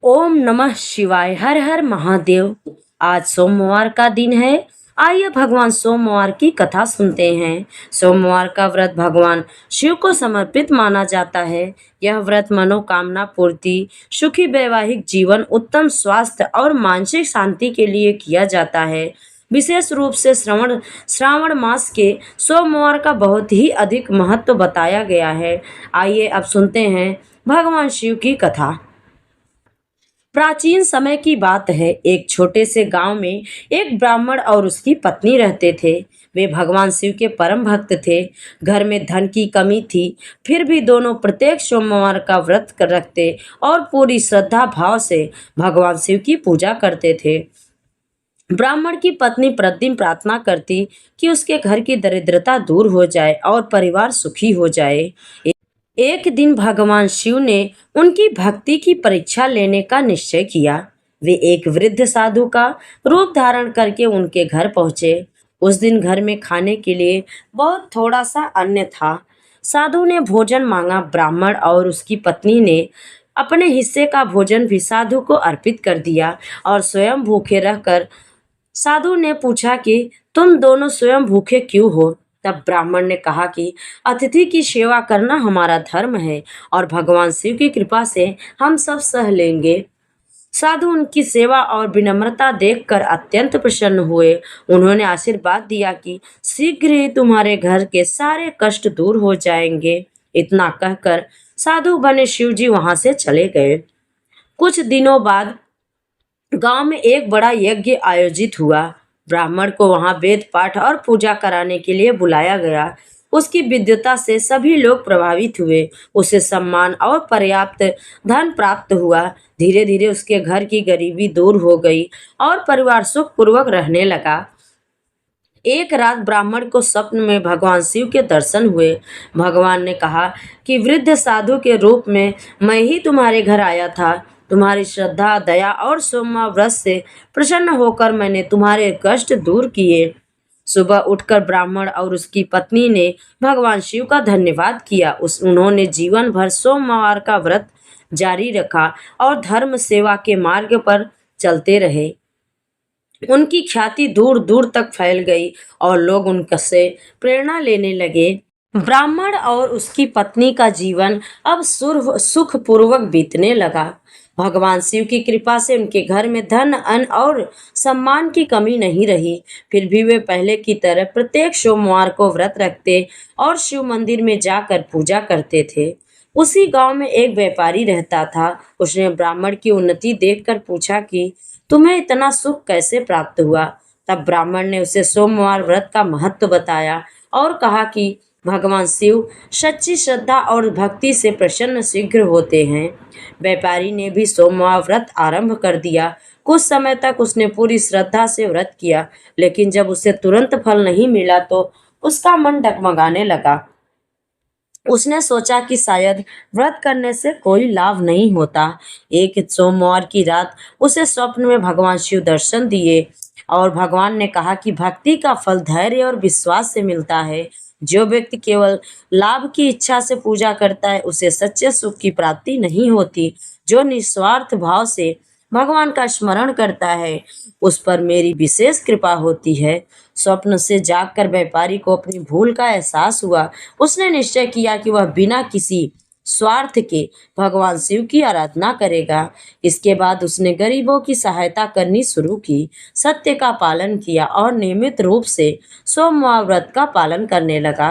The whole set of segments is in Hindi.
ओम नमः शिवाय। हर हर महादेव। आज सोमवार का दिन है। आइए भगवान सोमवार की कथा सुनते हैं। सोमवार का व्रत भगवान शिव को समर्पित माना जाता है। यह व्रत मनोकामना पूर्ति, सुखी वैवाहिक जीवन, उत्तम स्वास्थ्य और मानसिक शांति के लिए किया जाता है। विशेष रूप से श्रावण मास के सोमवार का बहुत ही अधिक महत्व बताया गया है। आइए अब सुनते हैं भगवान शिव की कथा। प्राचीन समय की बात है। एक छोटे से गांव में एक ब्राह्मण और उसकी पत्नी रहते थे। वे भगवान शिव के परम भक्त थे। घर में धन की कमी थी, फिर भी दोनों प्रत्येक सोमवार का व्रत रखते और पूरी श्रद्धा भाव से भगवान शिव की पूजा करते थे। ब्राह्मण की पत्नी प्रतिदिन प्रार्थना करती कि उसके घर की दरिद्रता दूर हो जाए और परिवार सुखी हो जाए। एक दिन भगवान शिव ने उनकी भक्ति की परीक्षा लेने का निश्चय किया। वे एक वृद्ध साधु का रूप धारण करके उनके घर पहुंचे। उस दिन घर में खाने के लिए बहुत थोड़ा सा अन्न था। साधु ने भोजन मांगा। ब्राह्मण और उसकी पत्नी ने अपने हिस्से का भोजन भी साधु को अर्पित कर दिया और स्वयं भूखे रहकर साधु ने पूछा कि तुम दोनों स्वयं भूखे क्यों हो। तब ब्राह्मण ने कहा कि अतिथि की सेवा करना हमारा धर्म है और भगवान शिव की कृपा से हम सब सह लेंगे। साधु उनकी सेवा और विनम्रता देखकर अत्यंत प्रसन्न हुए। उन्होंने आशीर्वाद दिया कि शीघ्र ही तुम्हारे घर के सारे कष्ट दूर हो जाएंगे। इतना कहकर साधु बने शिव जी वहां से चले गए। कुछ दिनों बाद गांव में एक बड़ा यज्ञ आयोजित हुआ। ब्राह्मण को वहां वेद पाठ और पूजा कराने के लिए बुलाया गया। उसकी विद्वता से सभी लोग प्रभावित हुए। उसे सम्मान और पर्याप्त धन प्राप्त हुआ। धीरे धीरे उसके घर की गरीबी दूर हो गई और परिवार सुखपूर्वक रहने लगा। एक रात ब्राह्मण को स्वप्न में भगवान शिव के दर्शन हुए। भगवान ने कहा कि वृद्ध साधु के रूप में मैं ही तुम्हारे घर आया था। तुम्हारी श्रद्धा, दया और सोमवार व्रत से प्रसन्न होकर मैंने तुम्हारे कष्ट दूर किए। सुबह उठकर ब्राह्मण और उसकी पत्नी ने भगवान शिव का धन्यवाद किया। उन्होंने जीवन भर सोमवार का व्रत जारी रखा और धर्म सेवा के मार्ग पर चलते रहे। उनकी ख्याति दूर दूर तक फैल गई और लोग उनसे प्रेरणा लेने लगे। ब्राह्मण और उसकी पत्नी का जीवन अब सुखपूर्वक बीतने लगा। भगवान शिव की कृपा से उनके घर में धन, अन्न और सम्मान की कमी नहीं रही। फिर भी वे पहले की तरह प्रत्येक सोमवार को व्रत रखते और शिव मंदिर में जाकर पूजा करते थे। उसी गांव में एक व्यापारी रहता था। उसने ब्राह्मण की उन्नति देखकर पूछा कि तुम्हें इतना सुख कैसे प्राप्त हुआ। तब ब्राह्मण ने उसे सोमवार व्रत का महत्व बताया और कहा कि भगवान शिव सच्ची श्रद्धा और भक्ति से प्रसन्न शीघ्र होते हैं। व्यापारी ने भी सोमवार व्रत आरंभ कर दिया। कुछ समय तक उसने पूरी श्रद्धा से व्रत किया, लेकिन जब उसे तुरंत फल नहीं मिला तो उसका मन डगमगाने लगा। उसने सोचा कि शायद व्रत करने से कोई लाभ नहीं होता। एक सोमवार की रात उसे स्वप्न में भगवान शिव दर्शन दिए और भगवान ने कहा कि भक्ति का फल धैर्य और विश्वास से मिलता है। जो व्यक्ति केवल लाभ की इच्छा से पूजा करता है उसे सच्चे सुख की प्राप्ति नहीं होती। जो निस्वार्थ भाव से भगवान का स्मरण करता है उस पर मेरी विशेष कृपा होती है। स्वप्न से जागकर व्यापारी को अपनी भूल का एहसास हुआ। उसने निश्चय किया कि वह बिना किसी स्वार्थ के भगवान शिव की आराधना करेगा। इसके बाद उसने गरीबों की सहायता करनी शुरू की, सत्य का पालन किया और नियमित रूप से सोमवार व्रत का पालन करने लगा।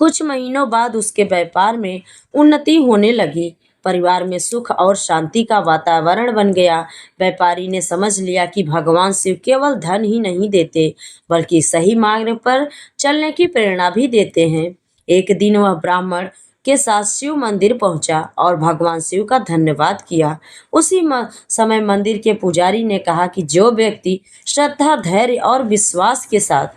कुछ महीनों बाद उसके व्यापार में उन्नति होने लगी। परिवार में सुख और शांति का वातावरण बन गया। व्यापारी ने समझ लिया कि भगवान शिव केवल धन ही नहीं देते, बल्कि सही मार्ग पर चलने की प्रेरणा भी देते हैं। एक दिन वह ब्राह्मण के साथ शिव मंदिर पहुंचा और भगवान शिव का धन्यवाद किया। उसी समय मंदिर के पुजारी ने कहा कि जो व्यक्ति श्रद्धा, धैर्य और विश्वास के साथ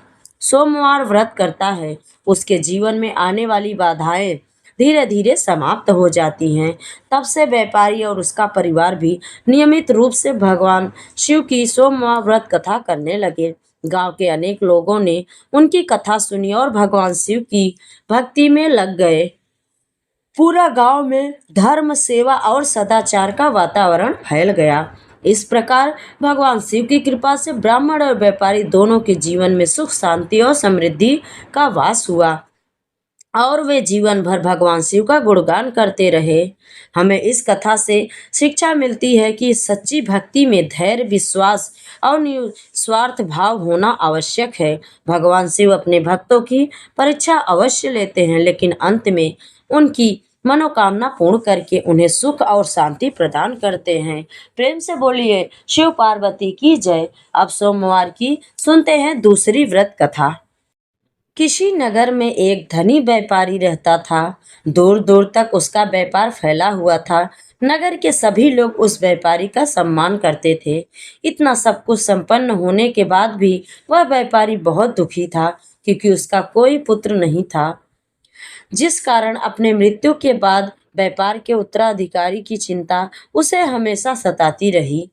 सोमवार व्रत करता है उसके जीवन में आने वाली बाधाएं धीरे धीरे समाप्त हो जाती हैं। तब से व्यापारी और उसका परिवार भी नियमित रूप से भगवान शिव की सोमवार व्रत कथा करने लगे। गांव के अनेक लोगों ने उनकी कथा सुनी और भगवान शिव की भक्ति में लग गए। पूरा गांव में धर्म, सेवा और सदाचार का वातावरण फैल गया। इस प्रकार भगवान शिव की कृपा से ब्राह्मण और व्यापारी दोनों के जीवन में सुख, शांति और समृद्धि का वास हुआ और वे जीवन भर भगवान शिव का गुणगान करते रहे। हमें इस कथा से शिक्षा मिलती है कि सच्ची भक्ति में धैर्य, विश्वास और निस्वार्थ भाव होना आवश्यक है। भगवान शिव अपने भक्तों की परीक्षा अवश्य लेते हैं, लेकिन अंत में उनकी मनोकामना पूर्ण करके उन्हें सुख और शांति प्रदान करते हैं। प्रेम से बोलिए शिव पार्वती की जय। अब सोमवार की सुनते हैं दूसरी व्रत कथा। किसी नगर में एक धनी व्यापारी रहता था। दूर दूर तक उसका व्यापार फैला हुआ था। नगर के सभी लोग उस व्यापारी का सम्मान करते थे। इतना सब कुछ संपन्न होने के बाद भी वह व्यापारी बहुत दुखी था, क्योंकि उसका कोई पुत्र नहीं था, जिस कारण अपने मृत्यु के बाद व्यापार के उत्तराधिकारी की चिंता उसे हमेशा सताती रही।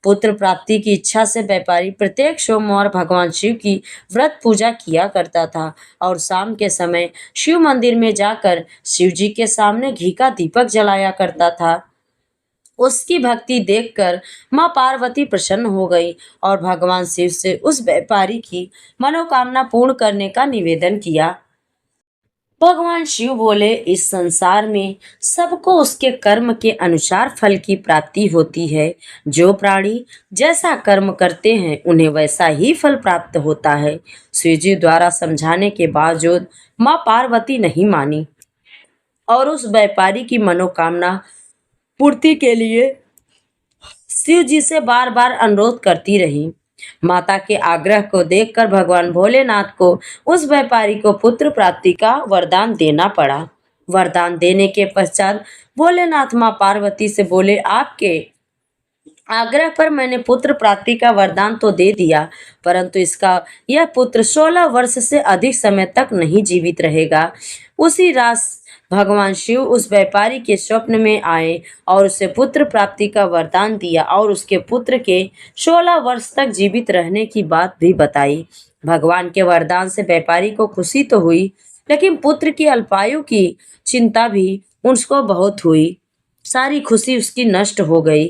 पुत्र प्राप्ति की इच्छा से व्यापारी प्रत्येक सोमवार भगवान शिव की व्रत पूजा किया करता था और शाम के समय शिव मंदिर में जाकर शिव जी के सामने घी का दीपक जलाया करता था। उसकी भक्ति देखकर मां पार्वती प्रसन्न हो गई और भगवान शिव से उस व्यापारी की मनोकामना पूर्ण करने का निवेदन किया। भगवान शिव बोले, इस संसार में सबको उसके कर्म के अनुसार फल की प्राप्ति होती है। जो प्राणी जैसा कर्म करते हैं उन्हें वैसा ही फल प्राप्त होता है। शिव जी द्वारा समझाने के बावजूद मां पार्वती नहीं मानी और उस व्यापारी की मनोकामना पूर्ति के लिए शिव जी से बार बार अनुरोध करती रही। माता के आग्रह को देखकर भगवान भोलेनाथ को उस व्यापारी को पुत्र प्राप्ति का वरदान देना पड़ा। वरदान देने के पश्चात भोलेनाथ मां पार्वती से बोले, आपके आग्रह पर मैंने पुत्र प्राप्ति का वरदान तो दे दिया, परंतु इसका यह पुत्र 16 वर्ष से अधिक समय तक नहीं जीवित रहेगा। उसी रात भगवान शिव उस व्यापारी के स्वप्न में आए और उसे पुत्र प्राप्ति का वरदान दिया और उसके पुत्र के 16 वर्ष तक जीवित रहने की बात भी बताई। भगवान के वरदान से व्यापारी को खुशी तो हुई, लेकिन पुत्र की अल्पायु की चिंता भी उसको बहुत हुई। सारी खुशी उसकी नष्ट हो गई।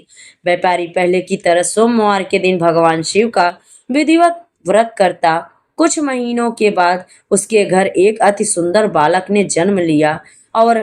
व्यापारी पहले की तरह सोमवार के दिन भगवान शिव का विधिवत व्रत करता। कुछ महीनों के बाद उसके घर एक अति सुंदर बालक ने जन्म लिया और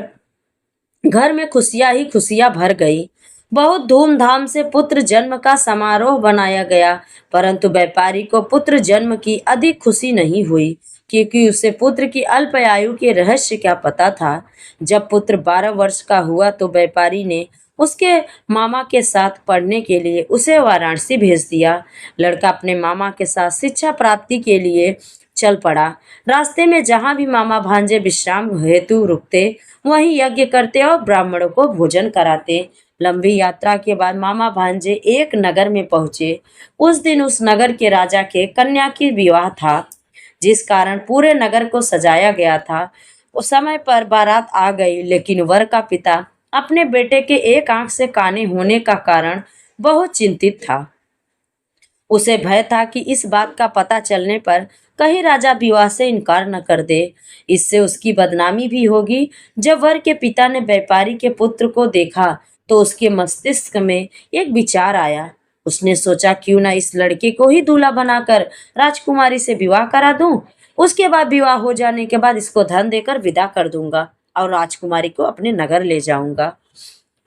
घर में खुशियां ही खुशियां भर गई। बहुत धूमधाम से पुत्र जन्म का समारोह बनाया गया, परंतु व्यापारी को पुत्र जन्म की अधिक खुशी नहीं हुई, क्योंकि उसे पुत्र की अल्प आयु के रहस्य क्या पता था। जब पुत्र 12 वर्ष का हुआ तो व्यापारी ने उसके मामा के साथ पढ़ने के लिए उसे वाराणसी भेज दिया। लड़का अपने मामा के साथ शिक्षा प्राप्ति के लिए चल पड़ा। रास्ते में जहाँ भी मामा भांजे विश्राम हेतु रुकते, वहीं यज्ञ करते और ब्राह्मणों को भोजन कराते। लंबी यात्रा के बाद मामा भांजे एक नगर में पहुंचे। उस दिन उस नगर के राजा के कन्या की विवाह था, जिस कारण पूरे नगर को सजाया गया था। उस समय पर बारात आ गई, लेकिन वर का पिता अपने बेटे के एक आंख से काने होने का कारण बहुत चिंतित था। उसे भय था कि इस बात का पता चलने पर कहीं राजा विवाह से इनकार न कर दे, इससे उसकी बदनामी भी होगी। जब वर के पिता ने व्यापारी के पुत्र को देखा तो उसके मस्तिष्क में एक विचार आया। उसने सोचा, क्यों ना इस लड़के को ही दूल्हा बनाकर राजकुमारी से विवाह करा दूं। उसके बाद विवाह हो जाने के बाद इसको धन देकर विदा कर दूंगा और राजकुमारी को अपने नगर ले जाऊंगा।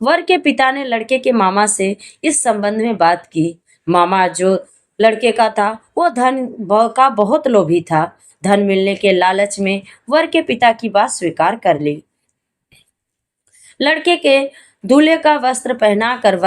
वर के पिता ने लड़के के मामा से इस संबंध में बात की। मामा जो लड़के का था वो धन का बहुत लोभी था। धन मिलने के लालच में वर के पिता की बात स्वीकार कर ली। लड़के के दूल्हे का वस्त्र पहनाकर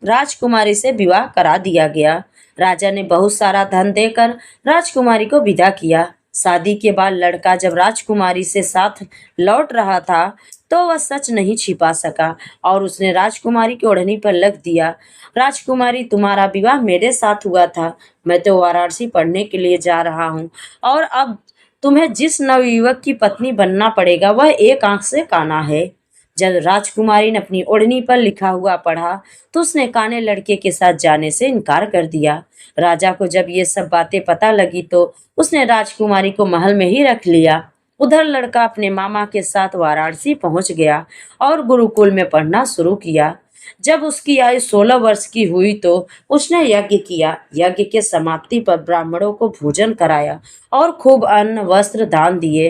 राजकुमारी से विवाह करा दिया गया। राजा ने बहुत सारा धन देकर राजकुमारी को विदा किया। शादी के बाद लड़का जब राजकुमारी से साथ लौट रहा था तो वह सच नहीं छिपा सका और उसने राजकुमारी की ओढ़नी पर लग दिया। राजकुमारी, तुम्हारा विवाह मेरे साथ हुआ था। मैं तो वाराणसी पढ़ने के लिए जा रहा हूँ और अब तुम्हें जिस नवयुवक की पत्नी बनना पड़ेगा वह एक आंख से काना है। जब राजकुमारी ने अपनी ओढ़नी पर लिखा हुआ पढ़ा तो उसने काने लड़के के साथ जाने से इनकार कर दिया। राजा को जब ये सब बातें पता लगी तो उसने राजकुमारी को महल में ही रख लिया उधर लड़का अपने मामा के साथ वाराणसी पहुंच गया और गुरुकुल में पढ़ना शुरू किया। जब उसकी आयु 16 वर्ष की हुई तो उसने यज्ञ किया। यज्ञ के समाप्ति पर ब्राह्मणों को भोजन कराया और खूब अन्न वस्त्र दान दिए।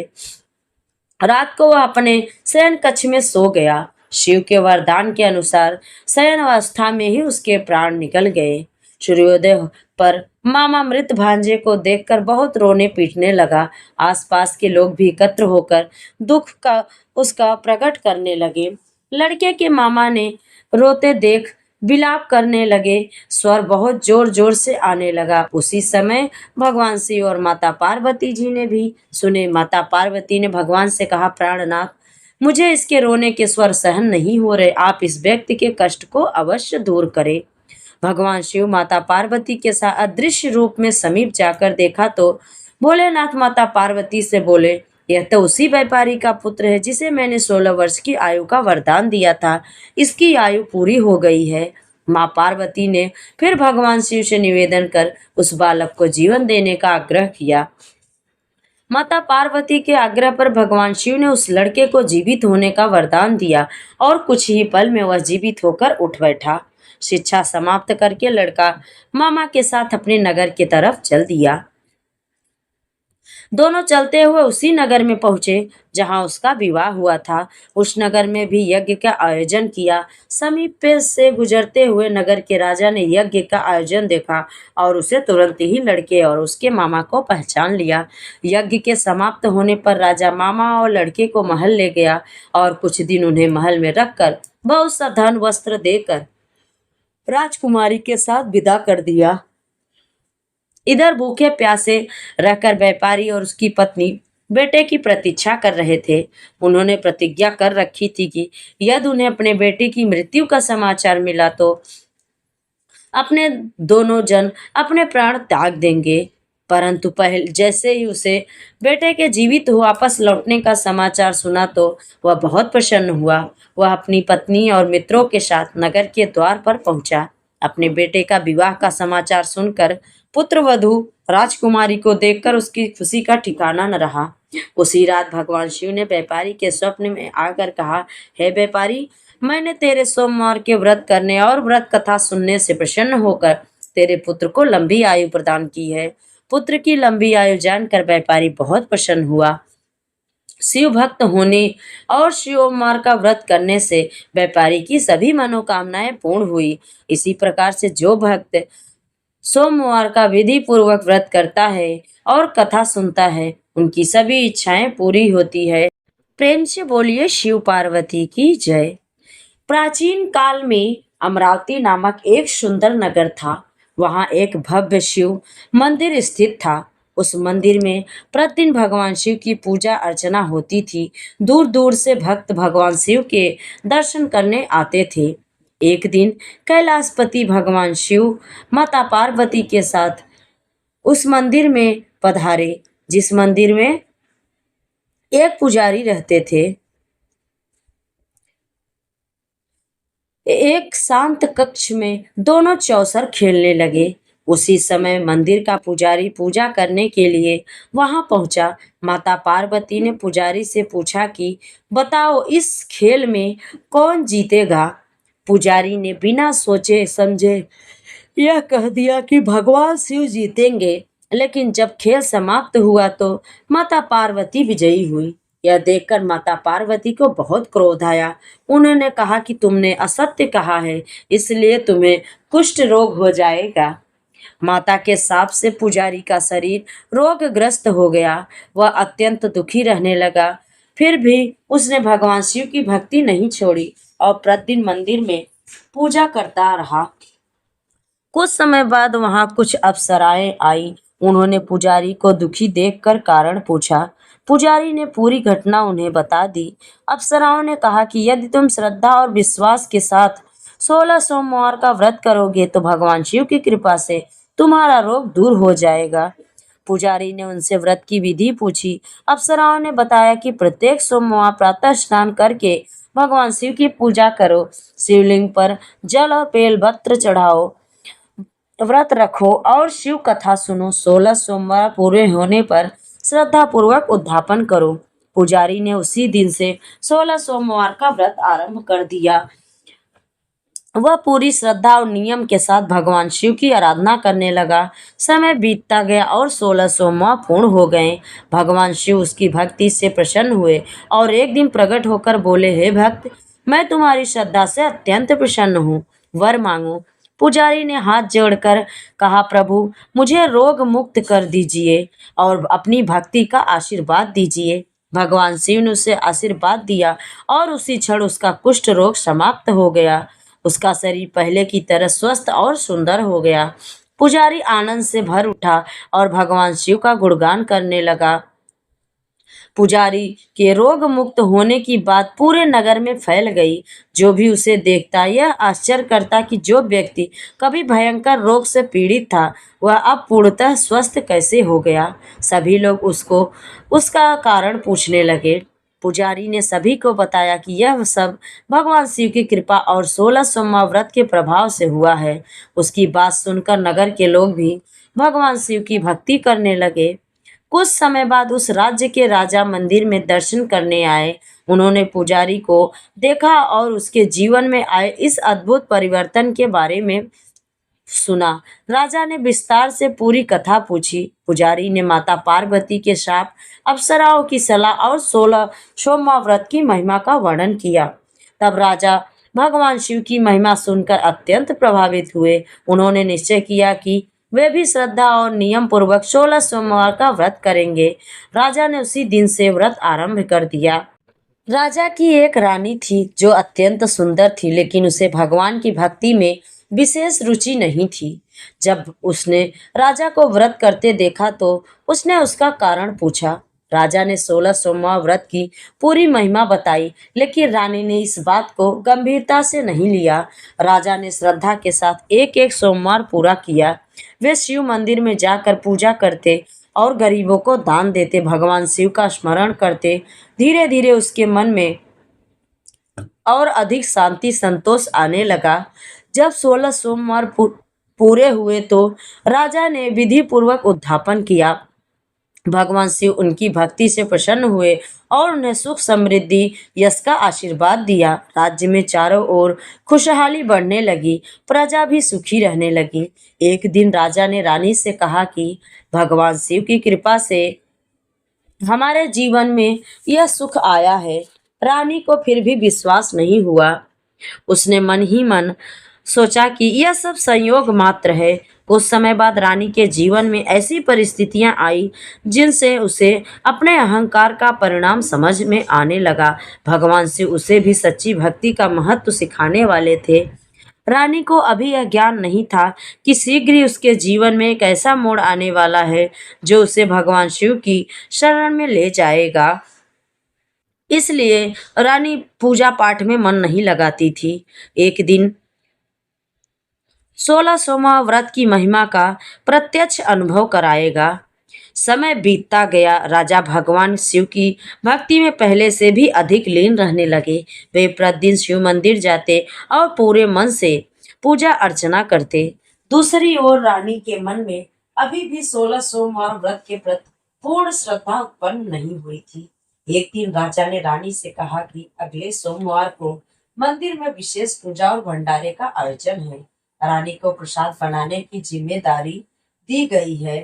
रात को वह अपने शयन कक्ष में सो गया। शिव के वरदान के अनुसार शयन अवस्था में ही उसके प्राण निकल गए। सूर्योदय पर मामा मृत भांजे को देखकर बहुत रोने पीटने लगा। आसपास के लोग भी एकत्र होकर दुख का उसका प्रकट करने लगे। लड़के के मामा ने रोते देख विलाप करने लगे। स्वर बहुत जोर जोर से आने लगा। उसी समय भगवान शिव और माता पार्वती जी ने भी सुने। माता पार्वती ने भगवान से कहा, प्राणनाथ, मुझे इसके रोने के स्वर सहन नहीं हो रहे, आप इस व्यक्ति के कष्ट को अवश्य दूर करें। भगवान शिव माता पार्वती के साथ अदृश्य रूप में समीप जाकर देखा तो भोलेनाथ माता पार्वती से बोले, यह तो उसी व्यापारी का पुत्र है जिसे मैंने 16 वर्ष की आयु का वरदान दिया था। इसकी आयु पूरी हो गई है। माँ पार्वती ने फिर भगवान शिव से निवेदन कर उस बालक को जीवन देने का आग्रह किया। माता पार्वती के आग्रह पर भगवान शिव ने उस लड़के को जीवित होने का वरदान दिया और कुछ ही पल में वह जीवित होकर उठ बैठा। शिक्षा समाप्त करके लड़का मामा के साथ अपने नगर की तरफ चल दिया। दोनों चलते हुए उसी नगर में पहुंचे जहां उसका विवाह हुआ था। उस नगर में भी यज्ञ का आयोजन किया। समीप से गुजरते हुए नगर के राजा ने यज्ञ का आयोजन देखा और उसे तुरंत ही लड़के और उसके मामा को पहचान लिया। यज्ञ के समाप्त होने पर राजा मामा और लड़के को महल ले गया और कुछ दिन उन्हें महल में रखकर बहुत सा धन वस्त्र देकर राजकुमारी के साथ विदा कर दिया। इधर भूखे प्यासे रहकर व्यापारी और उसकी पत्नी बेटे की प्रतीक्षा कर रहे थे। उन्होंने प्रतिज्ञा कर रखी थी कि यदि उन्हें अपने बेटे की मृत्यु का समाचार मिला तो अपने दोनों जन अपने प्राण त्याग देंगे। परंतु पहले जैसे ही उसे बेटे के जीवित वापस लौटने का समाचार सुना तो वह बहुत प्रसन्न हुआ। वह अपनी पत्नी और मित्रों के साथ नगर के द्वार पर पहुंचा। अपने बेटे का विवाह का समाचार सुनकर पुत्र वधू राजकुमारी को देखकर उसकी खुशी का ठिकाना न रहा। उसी रात भगवान शिव ने व्यापारी के स्वप्न में आकर कहा, हे व्यापारी, मैंने तेरे सोमवार के व्रत करने और व्रत कथा सुनने से प्रसन्न होकर तेरे पुत्र को लंबी आयु प्रदान की है। पुत्र की लंबी आयु जानकर व्यापारी बहुत प्रसन्न हुआ। शिव भक्त होने और शिवोमार का व्रत करने से व्यापारी की सभी मनोकामनाएं पूर्ण हुई। इसी प्रकार से जो भक्त सोमवार का विधि पूर्वक व्रत करता है और कथा सुनता है, उनकी सभी इच्छाएं पूरी होती है। प्रेम से बोलिए शिव पार्वती की जय। प्राचीन काल में अमरावती नामक एक सुंदर नगर था। वहां एक भव्य शिव मंदिर स्थित था। उस मंदिर में प्रतिदिन भगवान शिव की पूजा अर्चना होती थी। दूर दूर से भक्त भगवान शिव के दर्शन करने आते थे। एक दिन कैलाशपति भगवान शिव माता पार्वती के साथ उस मंदिर में पधारे, जिस मंदिर में एक पुजारी रहते थे। एक शांत कक्ष में दोनों चौसर खेलने लगे। उसी समय मंदिर का पुजारी पूजा करने के लिए वहां पहुंचा। माता पार्वती ने पुजारी से पूछा कि बताओ, इस खेल में कौन जीतेगा। पुजारी ने बिना सोचे समझे यह कह दिया कि भगवान शिव जीतेंगे। लेकिन जब खेल समाप्त हुआ तो माता पार्वती विजयी हुई। यह देखकर माता पार्वती को बहुत क्रोध आया। उन्होंने कहा कि तुमने असत्य कहा है, इसलिए तुम्हें कुष्ठ रोग हो जाएगा। माता के शाप से पुजारी का शरीर रोगग्रस्त हो गया। वह अत्यंत दुखी रहने लगा। फिर भी उसने भगवान शिव की भक्ति नहीं छोड़ी और प्रतिदिन मंदिर में पूजा करता रहा। कुछ समय बाद वहां कुछ अप्सराएं आई। उन्होंने पुजारी को दुखी देखकर कारण पूछा। पुजारी ने पूरी घटना उन्हें बता दी। अप्सराओं ने कहा कि यदि तुम श्रद्धा और विश्वास के साथ 16 सोमवार का व्रत करोगे तो भगवान शिव की कृपा से तुम्हारा रोग दूर हो जाएगा। पुजारी ने उनसे व्रत की विधि पूछी। अप्सराओं ने बताया कि प्रत्येक सोमवार प्रातः स्नान करके भगवान शिव की पूजा करो, शिवलिंग पर जल और बेलपत्र चढ़ाओ, व्रत रखो और शिव कथा सुनो। 16 सोमवार पूरे होने पर श्रद्धा पूर्वक उद्यापन करो। पुजारी ने उसी दिन से 16 सोमवार का व्रत आरंभ कर दिया। वह पूरी श्रद्धा और नियम के साथ भगवान शिव की आराधना करने लगा। समय बीतता गया और 16 सोमवार पूर्ण हो गए। भगवान शिव उसकी भक्ति से प्रसन्न हुए और एक दिन प्रकट होकर बोले, हे भक्त, मैं तुम्हारी श्रद्धा से अत्यंत प्रसन्न हूँ, वर मांगो। पुजारी ने हाथ जोड़कर कहा, प्रभु, मुझे रोग मुक्त कर दीजिए और अपनी भक्ति का आशीर्वाद दीजिए। भगवान शिव ने उसे आशीर्वाद दिया और उसी क्षण उसका कुष्ठ रोग समाप्त हो गया। उसका शरीर पहले की तरह स्वस्थ और सुंदर हो गया। पुजारी आनंद से भर उठा और भगवान शिव का गुणगान करने लगा। पुजारी के रोग मुक्त होने की बात पूरे नगर में फैल गई। जो भी उसे देखता यह आश्चर्य करता कि जो व्यक्ति कभी भयंकर रोग से पीड़ित था वह अब पूर्णतः स्वस्थ कैसे हो गया। सभी लोग उसको उसका कारण पूछने लगे। पुजारी ने सभी को बताया कि यह सब भगवान शिव की कृपा और 16 सोमवार व्रत के प्रभाव से हुआ है। उसकी बात सुनकर नगर के लोग भी भगवान शिव की भक्ति करने लगे। कुछ समय बाद उस राज्य के राजा मंदिर में दर्शन करने आए। उन्होंने पुजारी को देखा और उसके जीवन में आए इस अद्भुत परिवर्तन के बारे में सुना। राजा ने विस्तार से पूरी कथा पूछी। पुजारी ने माता पार्वती के शाप, अप्सराओं की सलाह और 16 सोमवार व्रत की महिमा का वर्णन किया। तब राजा भगवान शिव की महिमा सुनकर अत्यंत प्रभावित हुए। उन्होंने निश्चय किया कि वे भी श्रद्धा और नियम पूर्वक 16 सोमवार का व्रत करेंगे। राजा ने उसी दिन से व्रत आरंभ कर दिया। राजा की एक रानी थी जो अत्यंत सुंदर थी, लेकिन उसे भगवान की भक्ति में विशेष रुचि नहीं थी। जब उसने राजा को व्रत करते देखा तो उसने उसका कारण पूछा। राजा ने 16 सोमवार व्रत की पूरी महिमा बताई, लेकिन रानी ने इस बात को गंभीरता से नहीं लिया। राजा ने श्रद्धा के साथ एक एक सोमवार पूरा किया। वे शिव मंदिर में जाकर पूजा करते और गरीबों को दान देते, भगवान शिव का स्मरण करते। धीरे धीरे उसके मन में और अधिक शांति संतोष आने लगा। जब 16 सोमवार पूरे हुए तो राजा ने विधि पूर्वक उद्यापन किया। भगवान शिव उनकी भक्ति से प्रसन्न हुए और उन्हें सुख समृद्धि यश का आशीर्वाद दिया। राज्य में चारों ओर खुशहाली बढ़ने लगी, प्रजा भी सुखी रहने लगी। एक दिन राजा ने रानी से कहा कि भगवान शिव की कृपा से हमारे जीवन में यह सुख आया है। रानी को फिर भी विश्वास नहीं हुआ। उसने मन ही मन सोचा कि यह सब संयोग मात्र है। कुछ समय बाद रानी के जीवन में ऐसी परिस्थितियां आई जिनसे उसे अपने अहंकार का परिणाम समझ में आने लगा। भगवान शिव उसे भी सच्ची भक्ति का महत्व सिखाने वाले थे। रानी को अभी यह ज्ञान नहीं था कि शीघ्र ही उसके जीवन में एक ऐसा मोड़ आने वाला है जो उसे भगवान शिव की शरण में ले जाएगा। इसलिए रानी पूजा पाठ में मन नहीं लगाती थी। एक दिन 16 सोमवार व्रत की महिमा का प्रत्यक्ष अनुभव कराएगा। समय बीतता गया। राजा भगवान शिव की भक्ति में पहले से भी अधिक लीन रहने लगे। वे प्रतिदिन शिव मंदिर जाते और पूरे मन से पूजा अर्चना करते। दूसरी ओर रानी के मन में अभी भी 16 सोमवार व्रत के प्रति पूर्ण श्रद्धा उत्पन्न नहीं हुई थी। एक दिन राजा ने रानी से कहा कि अगले सोमवार को मंदिर में विशेष पूजा और भंडारे का आयोजन है। रानी को प्रसाद बनाने की जिम्मेदारी दी गई है।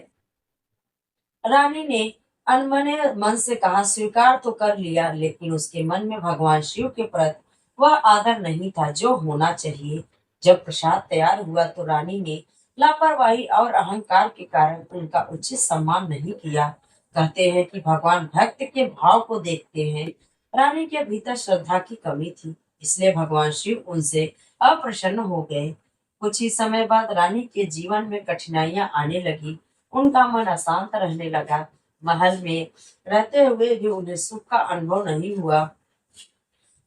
रानी ने अनमने मन से कहा, स्वीकार तो कर लिया, लेकिन उसके मन में भगवान शिव के प्रति वह आदर नहीं था जो होना चाहिए। जब प्रसाद तैयार हुआ तो रानी ने लापरवाही और अहंकार के कारण उनका उचित सम्मान नहीं किया। कहते हैं कि भगवान भक्त के भाव को देखते हैं। रानी के भीतर श्रद्धा की कमी थी, इसलिए भगवान शिव उनसे अप्रसन्न हो गए। कुछ ही समय बाद रानी के जीवन में कठिनाइयां आने लगी। उनका मन अशांत रहने लगा। महल में रहते हुए भी उन्हें सुख का अनुभव नहीं हुआ।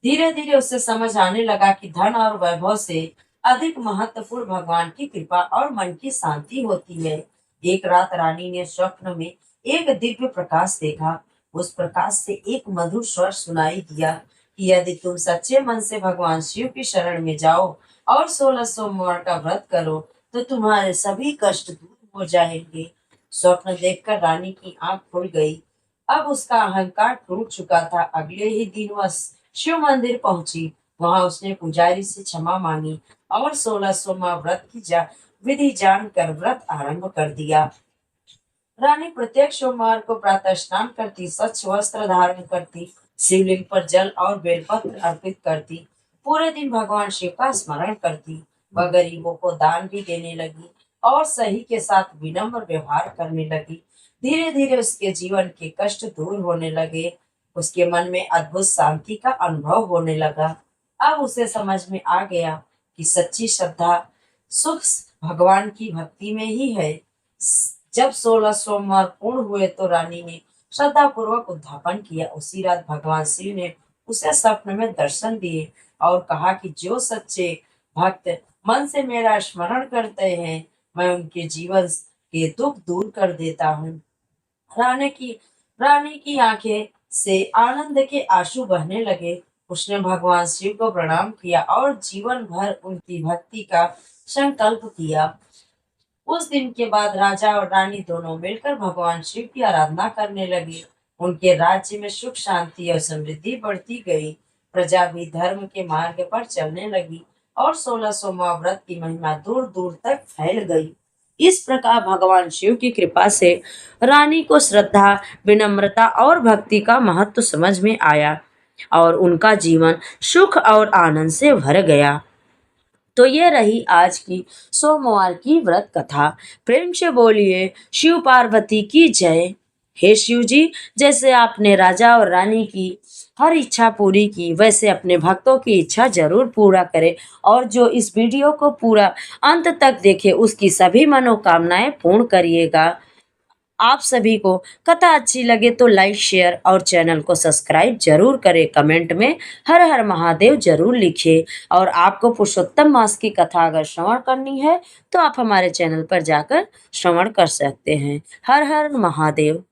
धीरे धीरे उसे समझ आने लगा कि धन और वैभव से अधिक महत्वपूर्ण भगवान की कृपा और मन की शांति होती है। एक रात रानी ने स्वप्न में एक दिव्य प्रकाश देखा। उस प्रकाश से एक मधुर स्वर सुनाई दिया कि यदि तुम सच्चे मन से भगवान शिव की शरण में जाओ और 16 सोमवार का व्रत करो तो तुम्हारे सभी कष्ट दूर हो जाएंगे। स्वप्न देखकर रानी की आंख खुल गई। अब उसका अहंकार टूट चुका था। अगले ही दिन वह शिव मंदिर पहुंची। वहां उसने पुजारी से क्षमा मांगी और 16 सोमवार व्रत की विधि जानकर व्रत आरंभ कर दिया। रानी प्रत्येक सोमवार को प्रातः स्नान करती, स्वच्छ वस्त्र धारण करती, शिवलिंग पर जल और बेलपत्र अर्पित करती, पूरे दिन भगवान शिव का स्मरण करती। वह गरीबों को दान भी देने लगी और सही के साथ विनम्र व्यवहार करने लगी। धीरे धीरे उसके जीवन के कष्ट दूर होने लगे। उसके मन में अद्भुत शांति का अनुभव होने लगा। अब उसे समझ में आ गया कि सच्ची श्रद्धा सुख भगवान की भक्ति में ही है। जब 16 सोमवार पूर्ण हुए तो रानी ने श्रद्धा पूर्वक उद्यापन किया। उसी रात भगवान शिव ने उसे स्वप्न में दर्शन दिए और कहा कि जो सच्चे भक्त मन से मेरा स्मरण करते हैं, मैं उनके जीवन के दुख दूर कर देता हूँ। रानी की आंखें से आनंद के आंसू बहने लगे। उसने भगवान शिव को प्रणाम किया और जीवन भर उनकी भक्ति का संकल्प किया। उस दिन के बाद राजा और रानी दोनों मिलकर भगवान शिव की आराधना करने लगे। उनके राज्य में सुख शांति और समृद्धि बढ़ती गई। प्रजा भी धर्म के मार्ग पर चलने लगी और 16 सोमवार व्रत की महिमा दूर दूर तक फैल गई। इस प्रकार भगवान शिव की कृपा से रानी को श्रद्धा, विनम्रता और भक्ति का महत्व समझ में आया और उनका जीवन सुख और आनंद से भर गया। तो ये रही आज की सोमवार की व्रत कथा। प्रेम से बोलिए शिव पार्वती की जय। हे शिव जी, जैसे आपने राजा और रानी की हर इच्छा पूरी की, वैसे अपने भक्तों की इच्छा जरूर पूरा करें और जो इस वीडियो को पूरा अंत तक देखे उसकी सभी मनोकामनाएं पूर्ण करिएगा। आप सभी को कथा अच्छी लगे तो लाइक, शेयर और चैनल को सब्सक्राइब जरूर करें। कमेंट में हर हर महादेव जरूर लिखिए और आपको पुरुषोत्तम मास की कथा अगर श्रवण करनी है तो आप हमारे चैनल पर जाकर श्रवण कर सकते हैं। हर हर महादेव।